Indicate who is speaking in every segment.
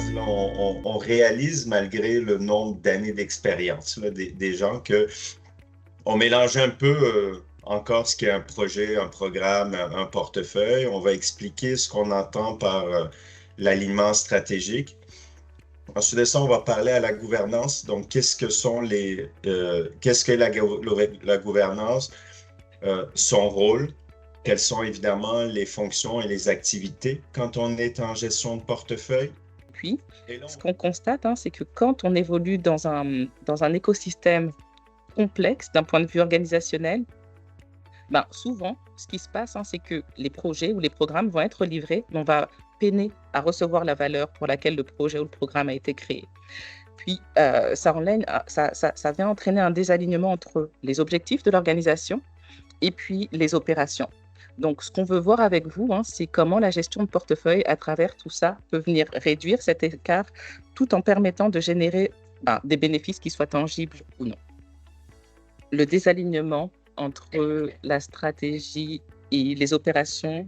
Speaker 1: base, là, on réalise malgré le nombre d'années d'expérience là, des gens que on mélange un peu encore ce qu'est un projet, un programme, un portefeuille. On va expliquer ce qu'on entend par l'alignement stratégique. Ensuite de ça, on va parler à la gouvernance. Donc, qu'est-ce que la gouvernance, son rôle, quelles sont évidemment les fonctions et les activités quand on est en gestion de portefeuille.
Speaker 2: Puis, ce qu'on constate, c'est que quand on évolue dans un écosystème complexe d'un point de vue organisationnel, souvent, ce qui se passe, c'est que les projets ou les programmes vont être livrés, mais on va peiner à recevoir la valeur pour laquelle le projet ou le programme a été créé. Puis, ça vient entraîner un désalignement entre les objectifs de l'organisation et puis les opérations. Donc, ce qu'on veut voir avec vous, c'est comment la gestion de portefeuille, à travers tout ça, peut venir réduire cet écart tout en permettant de générer des bénéfices qui soient tangibles ou non. Le désalignement entre la stratégie et les opérations,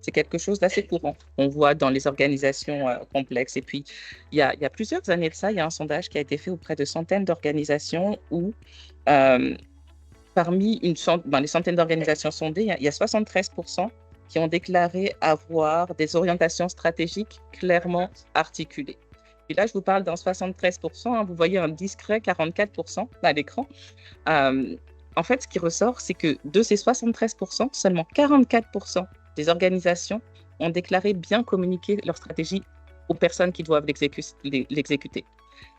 Speaker 2: c'est quelque chose d'assez courant. On voit dans les organisations complexes. Et puis, il y a plusieurs années de ça, il y a un sondage qui a été fait auprès de centaines d'organisations où, parmi les centaines d'organisations sondées, il y a 73% qui ont déclaré avoir des orientations stratégiques clairement articulées. Puis là, je vous parle d'un 73%, vous voyez un discret 44% à l'écran. En fait, ce qui ressort, c'est que de ces 73%, seulement 44% des organisations ont déclaré bien communiquer leur stratégie aux personnes qui doivent l'exécuter.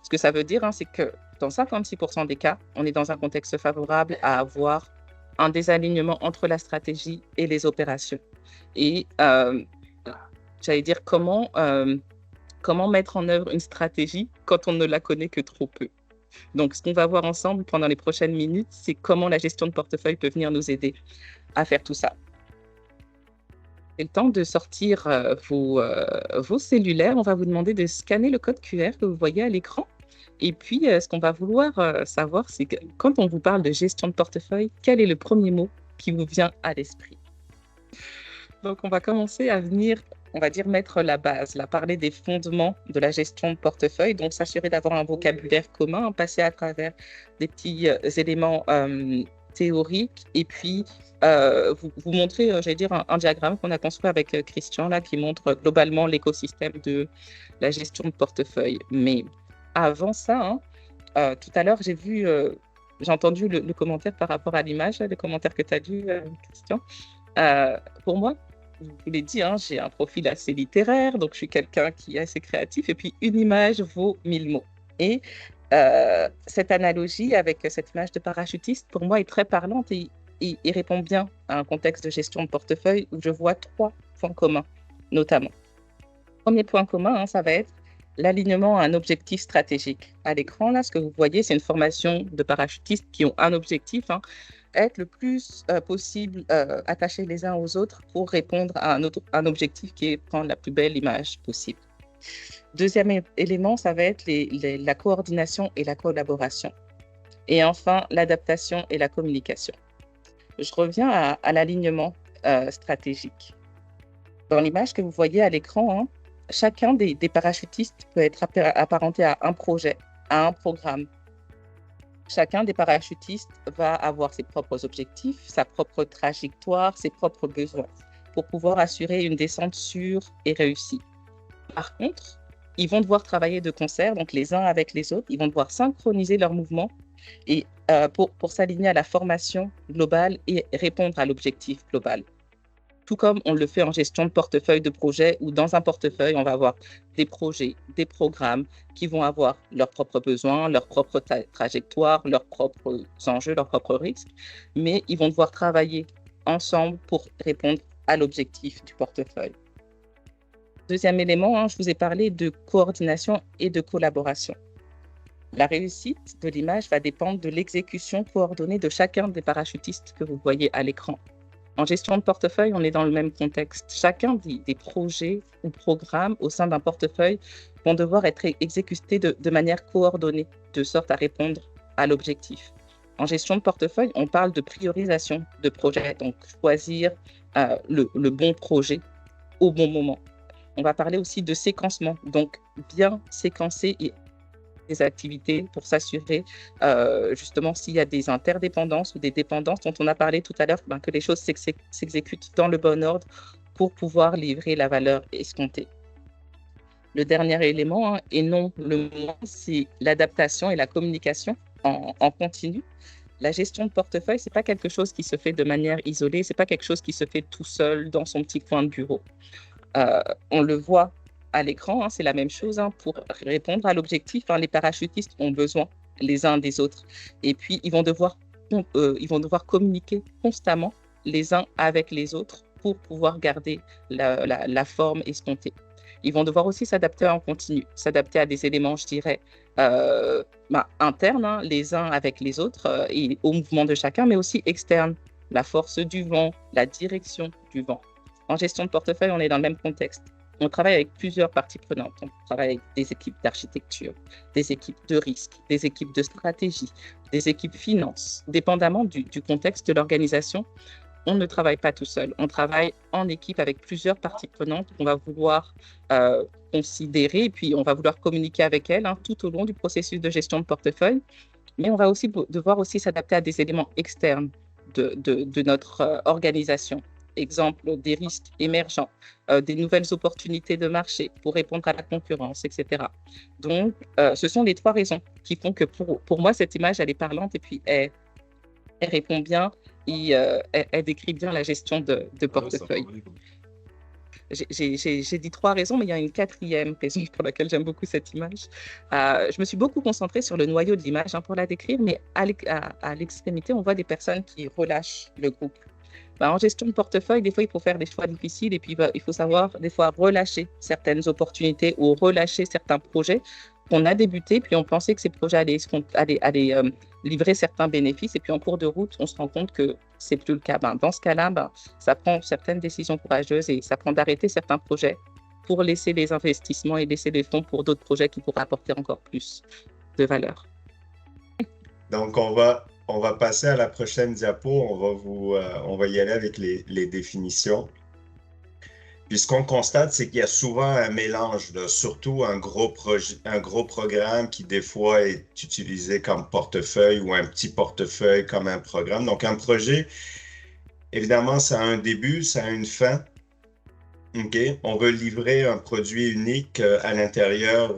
Speaker 2: Ce que ça veut dire, c'est que dans 56% des cas, on est dans un contexte favorable à avoir un désalignement entre la stratégie et les opérations. Et j'allais dire comment mettre en œuvre une stratégie quand on ne la connaît que trop peu. Donc, ce qu'on va voir ensemble pendant les prochaines minutes, c'est comment la gestion de portefeuille peut venir nous aider à faire tout ça. C'est le temps de sortir vos cellulaires. On va vous demander de scanner le code QR que vous voyez à l'écran. Et puis, ce qu'on va vouloir savoir, c'est que quand on vous parle de gestion de portefeuille, quel est le premier mot qui vous vient à l'esprit? Donc, on va commencer à venir, on va dire, mettre la base, parler des fondements de la gestion de portefeuille. Donc, s'assurer d'avoir un vocabulaire commun, passer à travers des petits éléments théoriques. Et puis, vous montrer, j'allais dire, un diagramme qu'on a construit avec Christian, là, qui montre globalement l'écosystème de la gestion de portefeuille. Mais avant ça, tout à l'heure, j'ai entendu le commentaire par rapport à l'image, le commentaire que tu as lu, Christian. Pour moi, je vous l'ai dit, j'ai un profil assez littéraire, donc je suis quelqu'un qui est assez créatif, et puis une image vaut 1000 mots. Et cette analogie avec cette image de parachutiste, pour moi, est très parlante et répond bien à un contexte de gestion de portefeuille où je vois 3 points communs, notamment. Premier point commun, ça va être l'alignement à un objectif stratégique. À l'écran, là, ce que vous voyez, c'est une formation de parachutistes qui ont un objectif, être le plus possible attachés les uns aux autres pour répondre à un objectif qui est prendre la plus belle image possible. Deuxième élément, ça va être la coordination et la collaboration. Et enfin, l'adaptation et la communication. Je reviens à l'alignement stratégique. Dans l'image que vous voyez à l'écran, chacun des parachutistes peut être apparenté à un projet, à un programme. Chacun des parachutistes va avoir ses propres objectifs, sa propre trajectoire, ses propres besoins pour pouvoir assurer une descente sûre et réussie. Par contre, ils vont devoir travailler de concert, donc les uns avec les autres, ils vont devoir synchroniser leurs mouvements et pour s'aligner à la formation globale et répondre à l'objectif global. Tout comme on le fait en gestion de portefeuille de projet, où dans un portefeuille, on va avoir des projets, des programmes qui vont avoir leurs propres besoins, leurs propres trajectoires, leurs propres enjeux, leurs propres risques, mais ils vont devoir travailler ensemble pour répondre à l'objectif du portefeuille. Deuxième élément, je vous ai parlé de coordination et de collaboration. La réussite de l'image va dépendre de l'exécution coordonnée de chacun des parachutistes que vous voyez à l'écran. En gestion de portefeuille, on est dans le même contexte. Chacun des projets ou programmes au sein d'un portefeuille vont devoir être exécutés de manière coordonnée, de sorte à répondre à l'objectif. En gestion de portefeuille, on parle de priorisation de projet, donc choisir le bon projet au bon moment. On va parler aussi de séquencement, donc bien séquencer des activités pour s'assurer justement s'il y a des interdépendances ou des dépendances dont on a parlé tout à l'heure, que les choses s'exécutent dans le bon ordre pour pouvoir livrer la valeur escomptée. Le dernier élément, et non le moins, c'est l'adaptation et la communication en continu. La gestion de portefeuille, ce n'est pas quelque chose qui se fait de manière isolée, ce n'est pas quelque chose qui se fait tout seul dans son petit coin de bureau. On le voit à l'écran, c'est la même chose. Pour répondre à l'objectif, les parachutistes ont besoin les uns des autres. Et puis, ils vont devoir communiquer constamment les uns avec les autres pour pouvoir garder la forme escomptée. Ils vont devoir aussi s'adapter en continu, s'adapter à des éléments, je dirais, internes, les uns avec les autres, et au mouvement de chacun, mais aussi externes, la force du vent, la direction du vent. En gestion de portefeuille, on est dans le même contexte. On travaille avec plusieurs parties prenantes. On travaille avec des équipes d'architecture, des équipes de risque, des équipes de stratégie, des équipes finance. Dépendamment du contexte de l'organisation, on ne travaille pas tout seul. On travaille en équipe avec plusieurs parties prenantes qu'on va vouloir considérer, et puis on va vouloir communiquer avec elles tout au long du processus de gestion de portefeuille. Mais on va aussi devoir s'adapter à des éléments externes de notre organisation. Exemple, des risques émergents, des nouvelles opportunités de marché pour répondre à la concurrence, etc. Donc, ce sont les trois raisons qui font que pour moi, cette image, elle est parlante et puis elle répond bien et elle décrit bien la gestion de portefeuille. J'ai dit trois raisons, mais il y a une quatrième raison pour laquelle j'aime beaucoup cette image. Je me suis beaucoup concentrée sur le noyau de l'image pour la décrire, mais à l'extrémité, on voit des personnes qui relâchent le groupe. En gestion de portefeuille, des fois, il faut faire des choix difficiles et puis il faut savoir des fois relâcher certaines opportunités ou relâcher certains projets qu'on a débutés, puis on pensait que ces projets allaient livrer certains bénéfices et puis en cours de route, on se rend compte que c'est plus le cas. Dans ce cas-là, ça prend certaines décisions courageuses et ça prend d'arrêter certains projets pour laisser les investissements et laisser les fonds pour d'autres projets qui pourraient apporter encore plus de valeur.
Speaker 1: Donc, on va passer à la prochaine diapo. On va y aller avec les définitions. Puis ce qu'on constate, c'est qu'il y a souvent un mélange, surtout un gros programme qui des fois est utilisé comme portefeuille ou un petit portefeuille comme un programme. Donc un projet, évidemment, ça a un début, ça a une fin. Okay. On veut livrer un produit unique à l'intérieur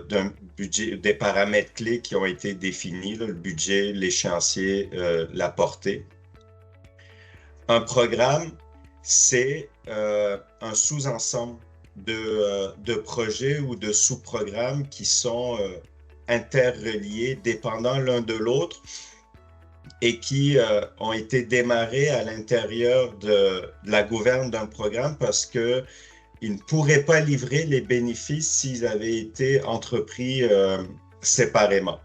Speaker 1: d'un budget, des paramètres clés qui ont été définis, le budget, l'échéancier, la portée. Un programme, c'est un sous-ensemble de projets ou de sous-programmes qui sont interreliés, dépendants l'un de l'autre et qui ont été démarrés à l'intérieur de la gouverne d'un programme parce qu'ils ne pourraient pas livrer les bénéfices s'ils avaient été entrepris séparément.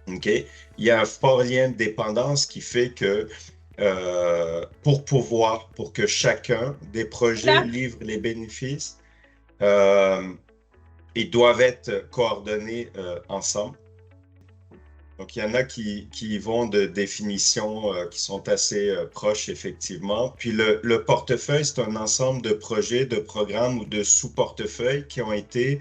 Speaker 1: Okay? Il y a un fort lien de dépendance qui fait que pour que chacun des projets livre les bénéfices, ils doivent être coordonnés ensemble. Donc, il y en a qui vont de définitions qui sont assez proches, effectivement. Puis, le portefeuille, c'est un ensemble de projets, de programmes ou de sous-portefeuilles qui ont été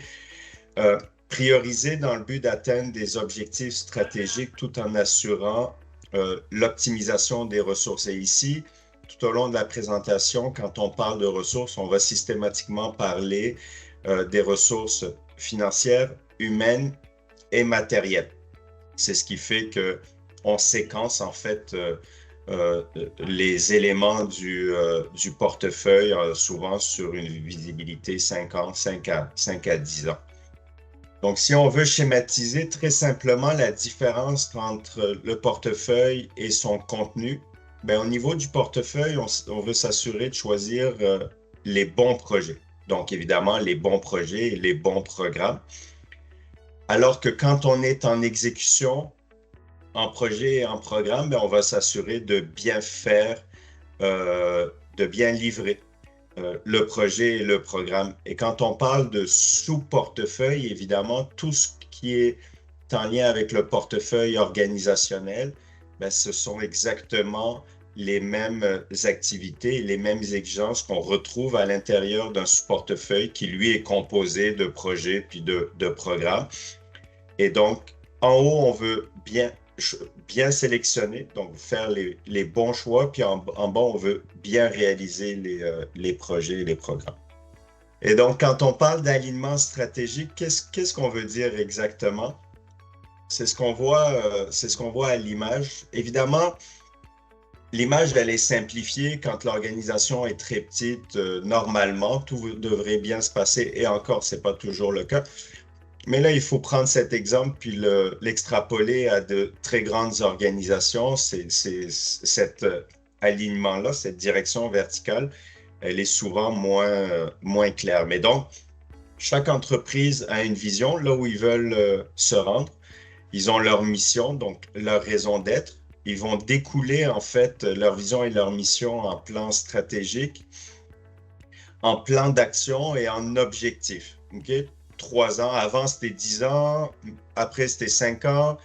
Speaker 1: priorisés dans le but d'atteindre des objectifs stratégiques tout en assurant l'optimisation des ressources. Et ici, tout au long de la présentation, quand on parle de ressources, on va systématiquement parler des ressources financières, humaines et matérielles. C'est ce qui fait qu'on séquence en fait les éléments du portefeuille souvent sur une visibilité 5 ans, 5 à 10 ans. Donc, si on veut schématiser très simplement la différence entre le portefeuille et son contenu, au niveau du portefeuille, on veut s'assurer de choisir les bons projets. Donc, évidemment, les bons projets et les bons programmes. Alors que quand on est en exécution, en projet et en programme, on va s'assurer de bien faire, de bien livrer le projet et le programme. Et quand on parle de sous-portefeuille, évidemment, tout ce qui est en lien avec le portefeuille organisationnel, ce sont exactement les mêmes activités, les mêmes exigences qu'on retrouve à l'intérieur d'un sous-portefeuille qui, lui, est composé de projets puis de programmes. Et donc, en haut, on veut bien sélectionner, donc faire les bons choix, puis en bas, on veut bien réaliser les projets et les programmes. Et donc, quand on parle d'alignement stratégique, qu'est-ce qu'on veut dire exactement? C'est ce qu'on voit à l'image. Évidemment, l'image, elle est simplifiée quand l'organisation est très petite. Normalement, tout devrait bien se passer, et encore, c'est pas toujours le cas. Mais là, il faut prendre cet exemple puis l'extrapoler à de très grandes organisations. C'est cet alignement-là, cette direction verticale, elle est souvent moins claire. Mais donc, chaque entreprise a une vision, là où ils veulent se rendre. Ils ont leur mission, donc leur raison d'être. Ils vont découler, en fait, leur vision et leur mission en plan stratégique, en plan d'action et en objectif. OK? 3 ans. Avant, c'était 10 ans. Après, c'était 5 ans.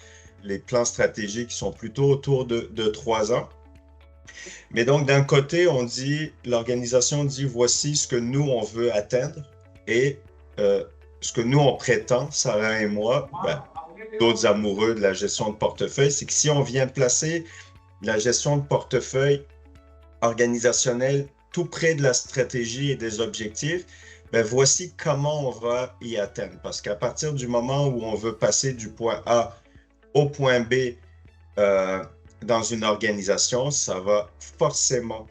Speaker 1: Les plans stratégiques sont plutôt autour de 3 ans. Mais donc, d'un côté, l'organisation dit, voici ce que nous, on veut atteindre et ce que nous, on prétend, Sarah et moi, d'autres amoureux de la gestion de portefeuille, c'est que si on vient placer la gestion de portefeuille organisationnelle tout près de la stratégie et des objectifs, voici comment on va y atteindre. Parce qu'à partir du moment où on veut passer du point A au point B dans une organisation, ça va forcément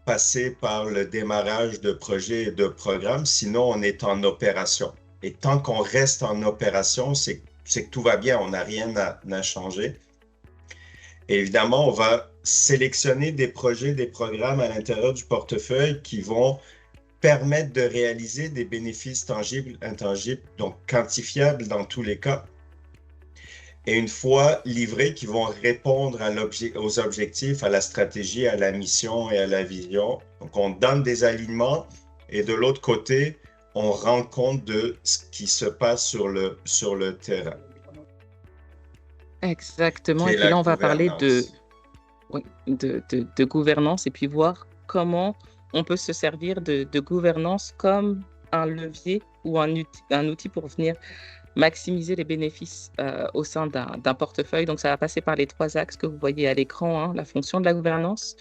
Speaker 1: passer par le démarrage de projets et de programmes, sinon on est en opération. Et tant qu'on reste en opération, c'est que tout va bien, on n'a rien à changer. Et évidemment, on va sélectionner des projets, des programmes à l'intérieur du portefeuille qui vont permettre de réaliser des bénéfices tangibles, intangibles, donc quantifiables dans tous les cas. Et une fois livrés, qui vont répondre aux objectifs, à la stratégie, à la mission et à la vision. Donc, on donne des alignements et de l'autre côté, on rend compte de ce qui se passe sur le terrain.
Speaker 2: Exactement. Et puis là, on va parler de gouvernance et puis voir comment on peut se servir de gouvernance comme un levier ou un outil pour venir maximiser les bénéfices au sein d'un portefeuille. Donc, ça va passer par les 3 axes que vous voyez à l'écran, la fonction de la gouvernance,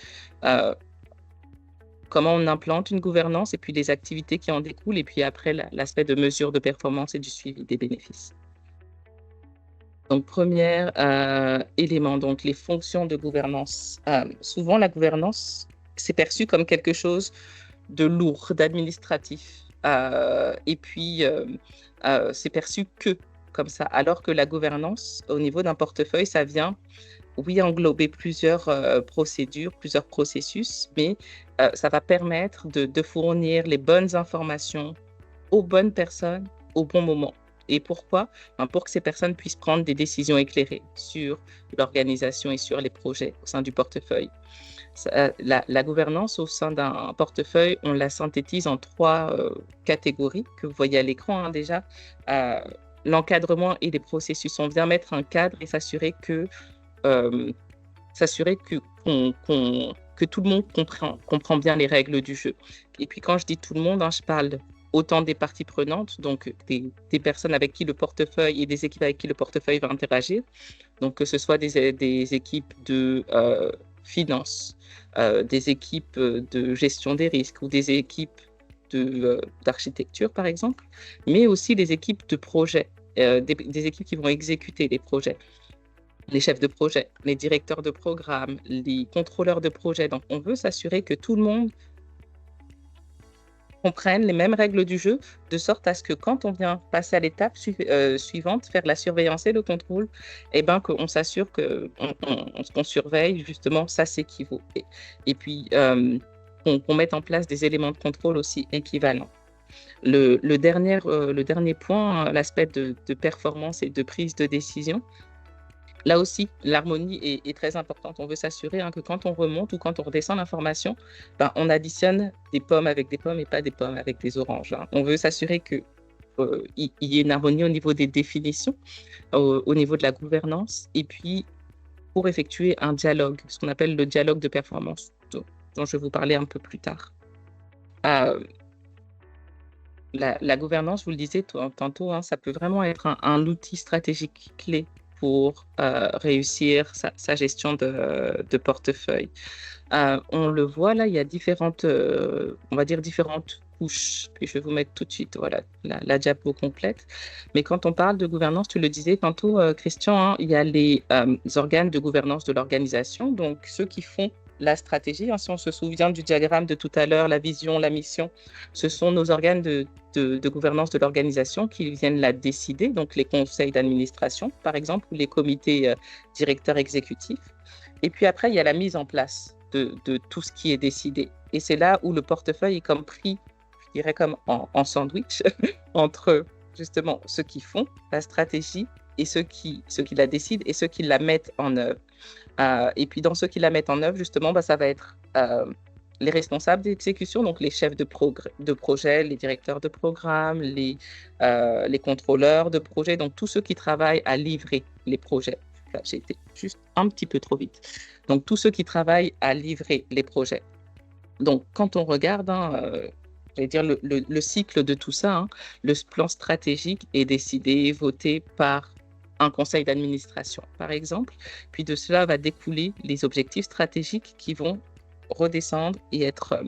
Speaker 2: comment on implante une gouvernance et puis les activités qui en découlent, et puis après, l'aspect de mesure de performance et du suivi des bénéfices. Donc, premier élément, donc les fonctions de gouvernance. Souvent, la gouvernance, c'est perçu comme quelque chose de lourd, d'administratif. Et puis, c'est perçu que comme ça. Alors que la gouvernance, au niveau d'un portefeuille, ça vient, oui, englober plusieurs procédures, plusieurs processus, mais ça va permettre de fournir les bonnes informations aux bonnes personnes au bon moment. Et pourquoi? Pour que ces personnes puissent prendre des décisions éclairées sur l'organisation et sur les projets au sein du portefeuille. La gouvernance au sein d'un portefeuille, on la synthétise en 3 catégories que vous voyez à l'écran déjà. L'encadrement et les processus. On vient mettre un cadre et s'assurer que tout le monde comprend bien les règles du jeu. Et puis quand je dis tout le monde, je parle autant des parties prenantes, donc des personnes avec qui le portefeuille et des équipes avec qui le portefeuille va interagir. Donc que ce soit des équipes de finance, des équipes de gestion des risques ou des équipes d'architecture, par exemple, mais aussi les équipes de projet, des équipes qui vont exécuter les projets, les chefs de projet, les directeurs de programme, les contrôleurs de projet. Donc, on veut s'assurer que tout le monde comprenne les mêmes règles du jeu, de sorte à ce que quand on vient passer à l'étape suivante, faire la surveillance et le contrôle, qu'on s'assure qu'on surveille justement ça s'équivaut. Et puis, qu'on mette en place des éléments de contrôle aussi équivalents. Le dernier point, l'aspect de performance et de prise de décision. Là aussi, l'harmonie est très importante. On veut s'assurer que quand on remonte ou quand on redescend l'information, on additionne des pommes avec des pommes et pas des pommes avec des oranges. On veut s'assurer qu'il y ait une harmonie au niveau des définitions, au niveau de la gouvernance, et puis pour effectuer un dialogue, ce qu'on appelle le dialogue de performance, dont je vais vous parler un peu plus tard. La gouvernance, vous le disiez tantôt, hein, ça peut vraiment être un outil stratégique clé pour réussir sa gestion de portefeuille. On le voit là, il y a différentes, on va dire différentes couches. Puis je vais vous mettre tout de suite, voilà, la diapo complète. Mais quand on parle de gouvernance, tu le disais tantôt, Christian, hein, il y a les organes de gouvernance de l'organisation, donc ceux qui font la stratégie. Hein, si on se souvient du diagramme de tout à l'heure, la vision, la mission, ce sont nos organes de gouvernance de l'organisation qui viennent la décider, donc les conseils d'administration, par exemple, ou les comités directeurs exécutifs. Et puis après, il y a la mise en place de tout ce qui est décidé. Et c'est là où le portefeuille est comme pris, je dirais comme en sandwich, entre justement ceux qui font la stratégie et ceux qui la décident et ceux qui la mettent en œuvre. Et puis dans ceux qui la mettent en œuvre, justement, ça va être les responsables d'exécution, donc les chefs de projet, les directeurs de programme, les contrôleurs de projet, donc tous ceux qui travaillent à livrer les projets. Là, j'ai été juste un petit peu trop vite. Donc tous ceux qui travaillent à livrer les projets. Donc quand on regarde, je vais dire le cycle de tout ça, hein, le plan stratégique est décidé, voté par un conseil d'administration, par exemple. Puis de cela va découler les objectifs stratégiques qui vont redescendre et être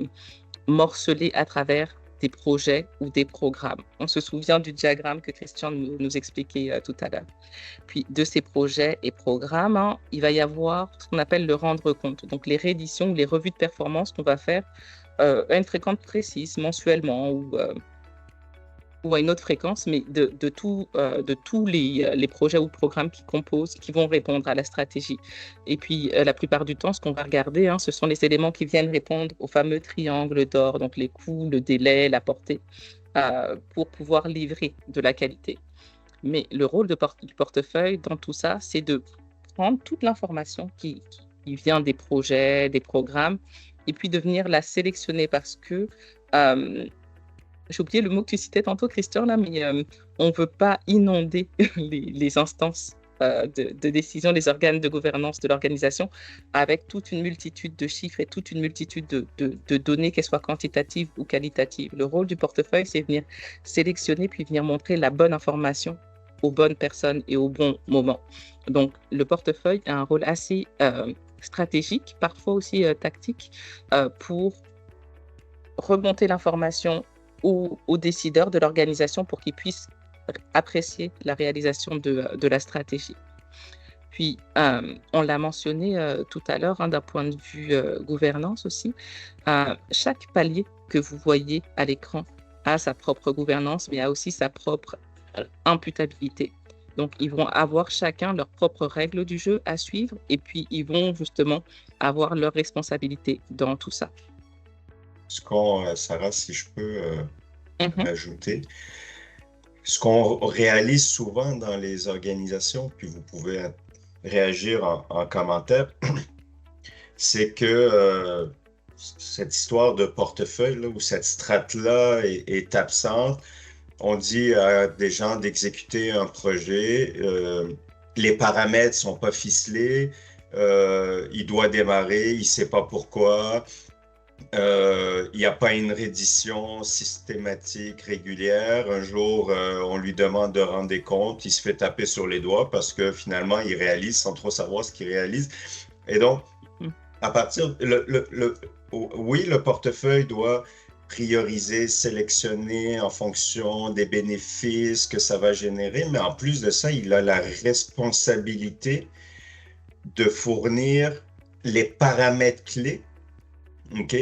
Speaker 2: morcelés à travers des projets ou des programmes. On se souvient du diagramme que Christian nous expliquait tout à l'heure. Puis de ces projets et programmes, hein, il va y avoir ce qu'on appelle le rendre compte. Donc les rééditions ou les revues de performance qu'on va faire à une fréquence précise, mensuellement ou à une autre fréquence, mais de tous les projets ou programmes qui vont répondre à la stratégie. Et puis, la plupart du temps, ce qu'on va regarder, hein, ce sont les éléments qui viennent répondre au fameux triangle d'or, donc les coûts, le délai, la portée, pour pouvoir livrer de la qualité. Mais le rôle du portefeuille dans tout ça, c'est de prendre toute l'information qui vient des projets, des programmes, et puis de venir la sélectionner parce que j'ai oublié le mot que tu citais tantôt, Christian, là, mais on ne veut pas inonder les instances de décision, les organes de gouvernance de l'organisation avec toute une multitude de chiffres et toute une multitude de données, qu'elles soient quantitatives ou qualitatives. Le rôle du portefeuille, c'est venir sélectionner puis venir montrer la bonne information aux bonnes personnes et au bon moment. Donc, le portefeuille a un rôle assez stratégique, parfois aussi tactique, pour remonter l'information aux décideurs de l'organisation pour qu'ils puissent apprécier la réalisation de la stratégie. Puis, on l'a mentionné tout à l'heure, hein, d'un point de vue gouvernance aussi, chaque palier que vous voyez à l'écran a sa propre gouvernance, mais a aussi sa propre imputabilité. Donc, ils vont avoir chacun leurs propres règles du jeu à suivre et puis ils vont justement avoir leurs responsabilités dans tout ça.
Speaker 1: Sarah, si je peux ajouter, ce qu'on réalise souvent dans les organisations, puis vous pouvez réagir en commentaire, c'est que cette histoire de portefeuille là, où cette strate-là est absente. On dit à des gens d'exécuter un projet, les paramètres ne sont pas ficelés, il doit démarrer, il ne sait pas pourquoi. Il n'y a pas une reddition systématique, régulière. Un jour, on lui demande de rendre des comptes, il se fait taper sur les doigts parce que finalement, il réalise sans trop savoir ce qu'il réalise. Et donc, à partir... oui, le portefeuille doit prioriser, sélectionner en fonction des bénéfices que ça va générer, mais en plus de ça, il a la responsabilité de fournir les paramètres clés, OK,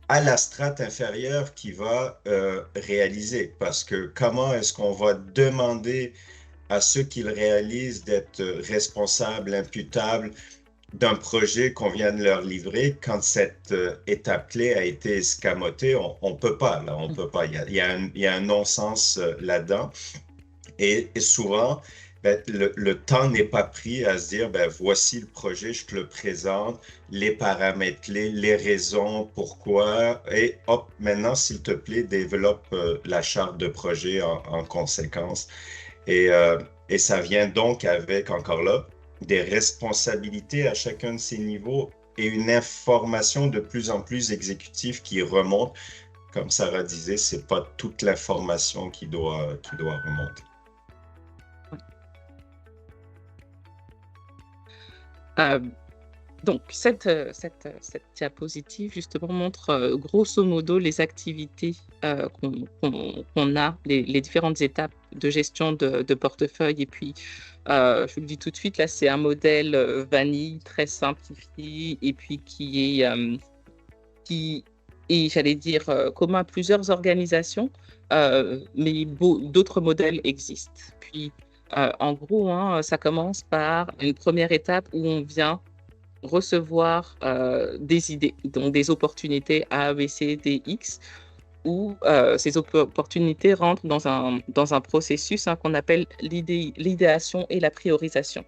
Speaker 1: à la strate inférieure qui va réaliser. Parce que comment est-ce qu'on va demander à ceux qui le réalisent d'être responsables, imputables d'un projet qu'on vient de leur livrer quand cette étape clé a été escamotée? On ne peut pas, là, on peut pas. Il y a un non-sens là-dedans. Et souvent, le temps n'est pas pris à se dire, voici le projet, je te le présente, les paramètres clés, les raisons, pourquoi, et hop, maintenant, s'il te plaît, développe la charte de projet en conséquence. Et ça vient donc avec, encore là, des responsabilités à chacun de ces niveaux et une information de plus en plus exécutive qui remonte. Comme Sarah disait, c'est pas toute l'information qui doit remonter.
Speaker 2: Euh, Donc, cette diapositive, justement, montre grosso modo les activités qu'on a, les différentes étapes de gestion de portefeuille. Et puis, je vous le dis tout de suite, là, c'est un modèle vanille, très simplifié, et puis qui est, j'allais dire, commun à plusieurs organisations, mais d'autres modèles existent. Puis, en gros, hein, ça commence par une première étape où on vient recevoir des idées, donc des opportunités A, B, C, D, X, où ces opportunités rentrent dans un processus hein, qu'on appelle l'idéation et la priorisation.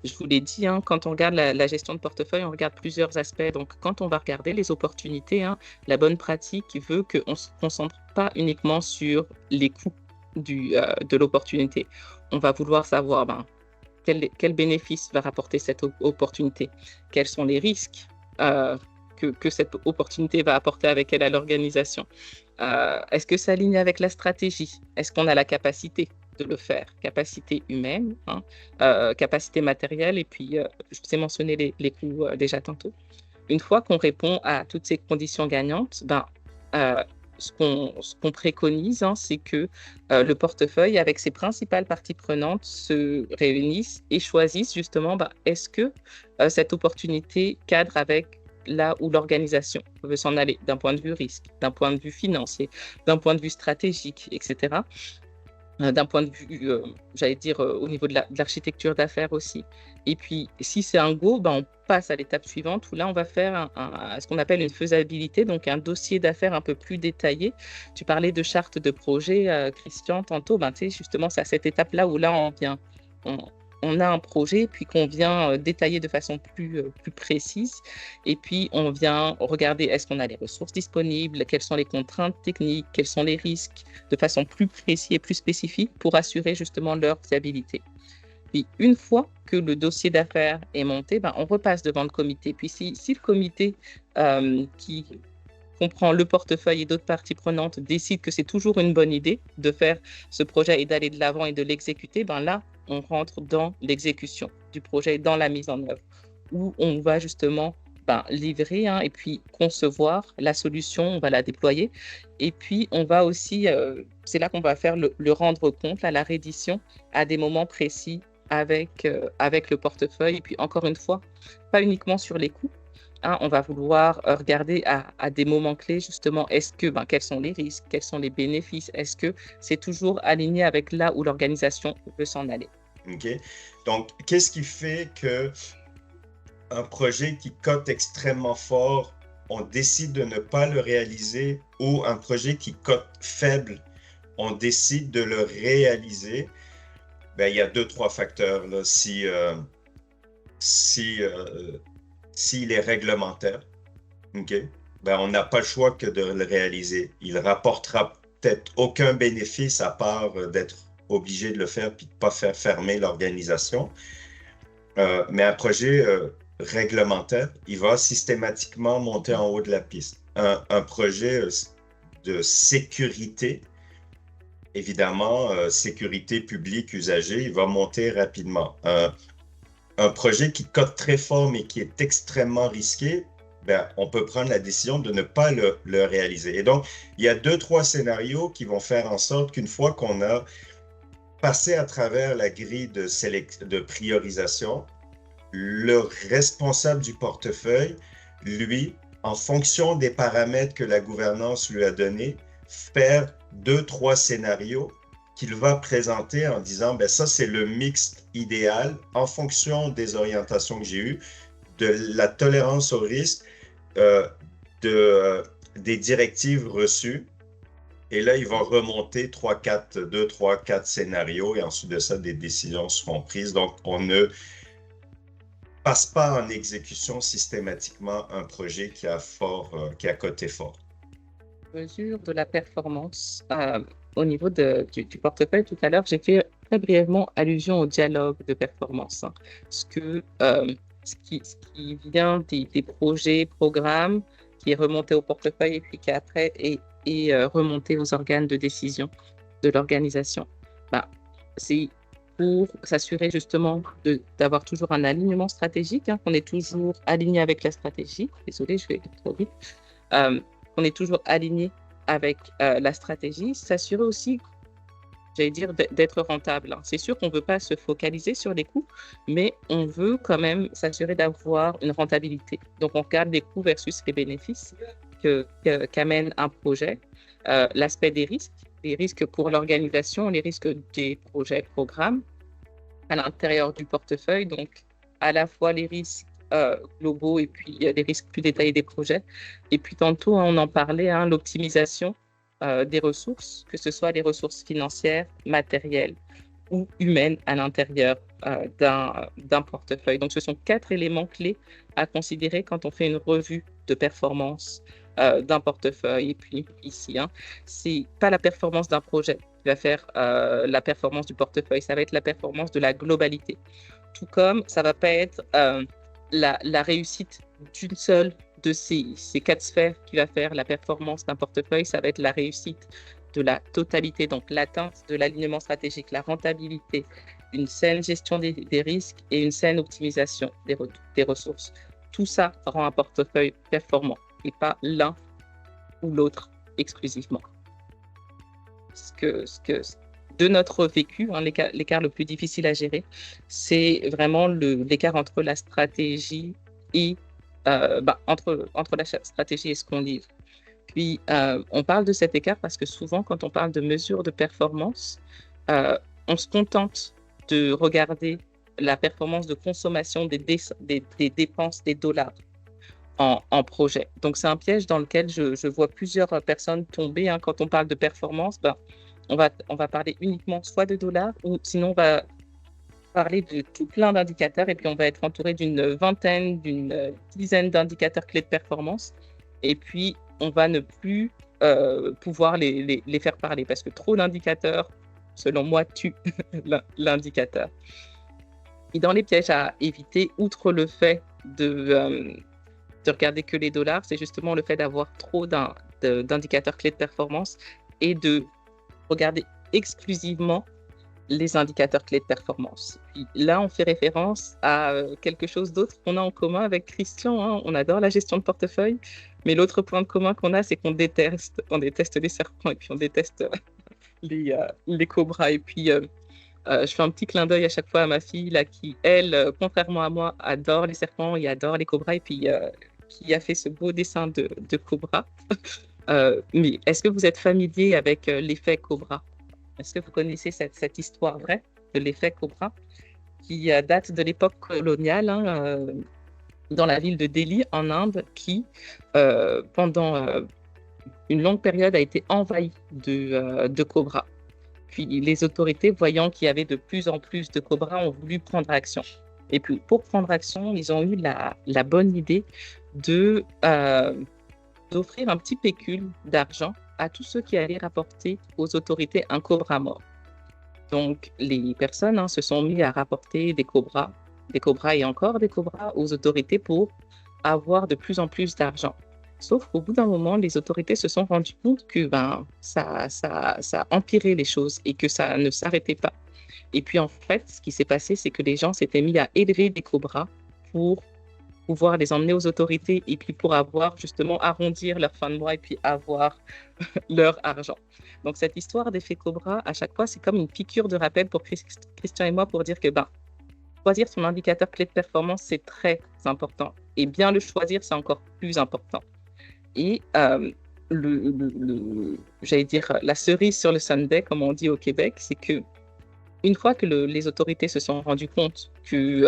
Speaker 2: Je vous l'ai dit, hein, quand on regarde la gestion de portefeuille, on regarde plusieurs aspects. Donc, quand on va regarder les opportunités, hein, la bonne pratique veut qu'on ne se concentre pas uniquement sur les coûts de l'opportunité. On va vouloir savoir quel bénéfice va rapporter cette opportunité, quels sont les risques que cette opportunité va apporter avec elle à l'organisation. Est-ce que ça aligne avec la stratégie? Est-ce qu'on a la capacité de le faire? Capacité humaine, hein, capacité matérielle, et puis je vous ai mentionné les coûts déjà tantôt. Une fois qu'on répond à toutes ces conditions gagnantes, ce qu'on préconise, hein, c'est que le portefeuille, avec ses principales parties prenantes, se réunissent et choisissent justement, est-ce que cette opportunité cadre avec là où l'organisation veut s'en aller, d'un point de vue risque, d'un point de vue financier, d'un point de vue stratégique, etc. D'un point de vue, j'allais dire, au niveau de l'architecture d'affaires aussi. Et puis, si c'est un go, on passe à l'étape suivante où là, on va faire ce qu'on appelle une faisabilité, donc un dossier d'affaires un peu plus détaillé. Tu parlais de charte de projet, Christian, tantôt. Justement, c'est à cette étape-là où là, on a un projet, puis qu'on vient détailler de façon plus précise. Et puis, on vient regarder est-ce qu'on a les ressources disponibles, quelles sont les contraintes techniques, quels sont les risques, de façon plus précise et plus spécifique pour assurer justement leur viabilité. Puis, une fois que le dossier d'affaires est monté, on repasse devant le comité. Puis, si le comité qui comprend le portefeuille et d'autres parties prenantes décide que c'est toujours une bonne idée de faire ce projet et d'aller de l'avant et de l'exécuter, là, on rentre dans l'exécution du projet, dans la mise en œuvre, où on va justement livrer et puis concevoir la solution, on va la déployer. Et puis, on va aussi, c'est là qu'on va faire le rendre compte, la reddition à des moments précis avec le portefeuille. Et puis, encore une fois, pas uniquement sur les coûts. On va vouloir regarder à des moments clés, justement, quels sont les risques, quels sont les bénéfices, est-ce que c'est toujours aligné avec là où l'organisation veut s'en aller.
Speaker 1: OK. Donc, qu'est-ce qui fait qu'un projet qui cote extrêmement fort, on décide de ne pas le réaliser, ou un projet qui cote faible, on décide de le réaliser? Il y a 2-3 facteurs là. S'il est réglementaire, OK, on n'a pas le choix que de le réaliser. Il ne rapportera peut-être aucun bénéfice à part d'être obligé de le faire puis de ne pas faire fermer l'organisation. Mais un projet réglementaire, il va systématiquement monter en haut de la piste. Un projet de sécurité, évidemment, sécurité publique usagée, il va monter rapidement. Un projet qui cote très fort mais qui est extrêmement risqué, on peut prendre la décision de ne pas le réaliser. Et donc, il y a 2-3 scénarios qui vont faire en sorte qu'une fois qu'on a passé à travers la grille de priorisation, le responsable du portefeuille, lui, en fonction des paramètres que la gouvernance lui a donnés, faire 2-3 scénarios qu'il va présenter en disant, ça c'est le mix idéal en fonction des orientations que j'ai eues, de la tolérance au risque, des directives reçues. Et là, il va remonter 2, 3, 4 scénarios et ensuite de ça, des décisions seront prises. Donc, on ne passe pas en exécution systématiquement un projet qui a coté fort.
Speaker 2: Mesure de la performance. au niveau du portefeuille, tout à l'heure, j'ai fait très brièvement allusion au dialogue de performance, hein. Ce que, ce qui vient des projets, programmes, qui est remonté au portefeuille et puis qui après est remonté aux organes de décision de l'organisation. Ben, c'est pour s'assurer justement d'avoir toujours un alignement stratégique, hein, qu'on est toujours aligné avec la stratégie. Désolée, je vais trop vite. On est toujours aligné avec la stratégie, s'assurer aussi, j'allais dire, d'être rentable, hein. C'est sûr qu'on ne veut pas se focaliser sur les coûts, mais on veut quand même s'assurer d'avoir une rentabilité. Donc, on regarde les coûts versus les bénéfices qu'amène un projet, l'aspect des risques, les risques pour l'organisation, les risques des projets, programmes à l'intérieur du portefeuille, donc à la fois les risques globaux et puis les risques plus détaillés des projets. Et puis tantôt, on en parlait, hein, l'optimisation des ressources, que ce soit les ressources financières, matérielles ou humaines à l'intérieur d'un portefeuille. Donc, ce sont 4 éléments clés à considérer quand on fait une revue de performance d'un portefeuille. Et puis ici, hein, c'est pas la performance d'un projet qui va faire la performance du portefeuille, ça va être la performance de la globalité. Tout comme ça va pas être la réussite d'une seule de ces 4 sphères qui va faire la performance d'un portefeuille, ça va être la réussite de la totalité, donc l'atteinte de l'alignement stratégique, la rentabilité, une saine gestion des risques et une saine optimisation des ressources. Tout ça rend un portefeuille performant et pas l'un ou l'autre exclusivement. De notre vécu, hein, l'écart le plus difficile à gérer, c'est vraiment l'écart entre la stratégie et entre la stratégie et ce qu'on livre. Puis, on parle de cet écart parce que souvent, quand on parle de mesures de performance, on se contente de regarder la performance de consommation des dépenses, des dollars en projet. Donc, c'est un piège dans lequel je vois plusieurs personnes tomber, hein. Quand on parle de performance, on va parler uniquement soit de dollars ou sinon on va parler de tout plein d'indicateurs et puis on va être entouré d'une dizaine d'indicateurs clés de performance. Et puis, on va ne plus pouvoir les faire parler parce que trop d'indicateurs, selon moi, tuent l'indicateur. Et dans les pièges à éviter, outre le fait de regarder que les dollars, c'est justement le fait d'avoir trop d'indicateurs clés de performance et de regarder exclusivement les indicateurs clés de performance. Puis là, on fait référence à quelque chose d'autre qu'on a en commun avec Christian, hein. On adore la gestion de portefeuille, mais l'autre point de commun qu'on a, c'est qu'on déteste les serpents et puis on déteste les cobras. Et puis, je fais un petit clin d'œil à chaque fois à ma fille, là, qui, elle, contrairement à moi, adore les serpents et adore les cobras, et puis qui a fait ce beau dessin de cobra. Mais est-ce que vous êtes familier avec l'effet cobra? Est-ce que vous connaissez cette histoire vraie de l'effet cobra qui date de l'époque coloniale, hein, dans la ville de Delhi en Inde, qui, pendant une longue période, a été envahie de cobras. Puis les autorités, voyant qu'il y avait de plus en plus de cobras, ont voulu prendre action. Et puis pour prendre action, ils ont eu la bonne idée d'offrir un petit pécule d'argent à tous ceux qui allaient rapporter aux autorités un cobra mort. Donc, les personnes, hein, se sont mis à rapporter des cobras et encore des cobras aux autorités pour avoir de plus en plus d'argent. Sauf qu'au bout d'un moment, les autorités se sont rendues compte que ça empirait les choses et que ça ne s'arrêtait pas. Et puis, en fait, ce qui s'est passé, c'est que les gens s'étaient mis à élever des cobras pour pouvoir les emmener aux autorités et puis pour avoir justement arrondir leur fin de mois et puis avoir leur argent. Donc cette histoire d'effet cobra, à chaque fois, c'est comme une piqûre de rappel pour Christian et moi pour dire que choisir son indicateur clé de performance, c'est très important. Et bien le choisir, c'est encore plus important. Et j'allais dire, la cerise sur le sundae, comme on dit au Québec, c'est que une fois que les autorités se sont rendues compte que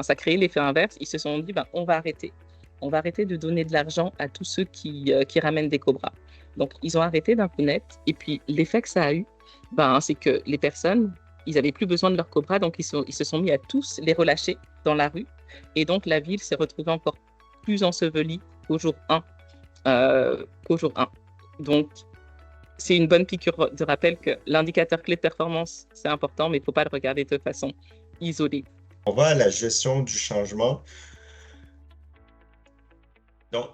Speaker 2: ça créait l'effet inverse, ils se sont dit on va arrêter. On va arrêter de donner de l'argent à tous ceux qui ramènent des cobras. Donc, ils ont arrêté d'un coup net. Et puis, l'effet que ça a eu, c'est que les personnes, ils n'avaient plus besoin de leurs cobras. Donc, ils se sont mis à tous les relâcher dans la rue. Et donc, la ville s'est retrouvée encore plus ensevelie qu'au jour 1. Donc, c'est une bonne piqûre de rappel que l'indicateur clé de performance, c'est important, mais il ne faut pas le regarder de façon isolée.
Speaker 1: On va à la gestion du changement. Donc,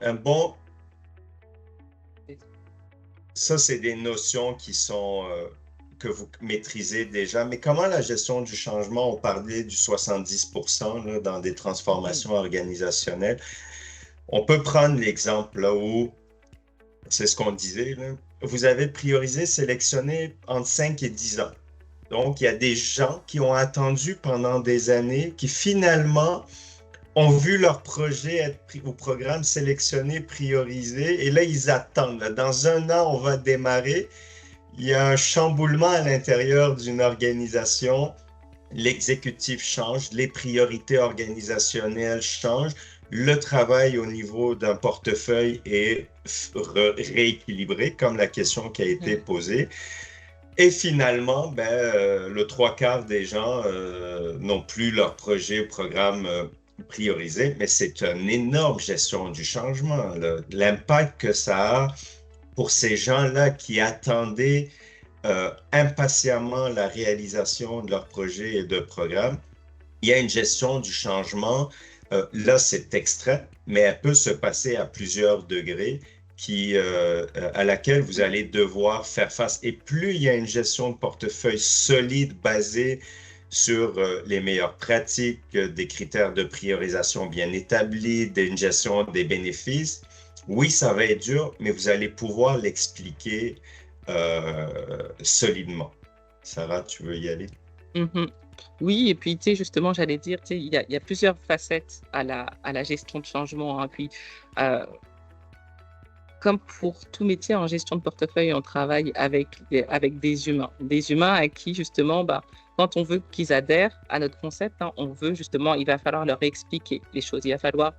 Speaker 1: ça, c'est des notions qui sont que vous maîtrisez déjà. Mais comment la gestion du changement, on parlait du 70% là, dans des transformations organisationnelles. On peut prendre l'exemple là où, c'est ce qu'on disait, là, vous avez priorisé, sélectionné entre 5 et 10 ans. Donc, il y a des gens qui ont attendu pendant des années, qui finalement ont vu leur projet être au programme sélectionné, priorisé, et là, ils attendent. Là. Dans un an, on va démarrer. Il y a un chamboulement à l'intérieur d'une organisation. L'exécutif change, les priorités organisationnelles changent, le travail au niveau d'un portefeuille est rééquilibré, comme la question qui a été posée. Et finalement, le trois quarts des gens n'ont plus leur projet ou programme priorisé, mais c'est une énorme gestion du changement. L'impact que ça a pour ces gens-là qui attendaient impatiemment la réalisation de leur projet et de programme. Il y a une gestion du changement. Là, c'est extrême, mais elle peut se passer à plusieurs degrés à laquelle vous allez devoir faire face. Et plus il y a une gestion de portefeuille solide basée sur les meilleures pratiques, des critères de priorisation bien établis, une gestion des bénéfices, oui, ça va être dur, mais vous allez pouvoir l'expliquer solidement. Sarah, tu veux y aller?
Speaker 2: Oui, et puis, tu sais, justement, j'allais dire, tu sais, il y a plusieurs facettes à la gestion de changement. Hein. Puis, comme pour tout métier en gestion de portefeuille, on travaille avec des humains à qui, justement, quand on veut qu'ils adhèrent à notre concept, hein, il va falloir leur expliquer les choses. Il va falloir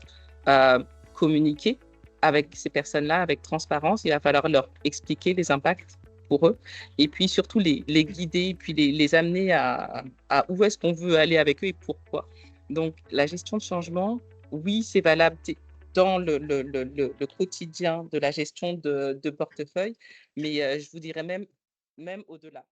Speaker 2: communiquer avec ces personnes-là, avec transparence. Il va falloir leur expliquer les impacts pour eux, et puis surtout les guider, puis les amener à où est-ce qu'on veut aller avec eux et pourquoi. Donc, la gestion de changement, oui, c'est valable dans le quotidien de la gestion de portefeuille, mais je vous dirais même au-delà.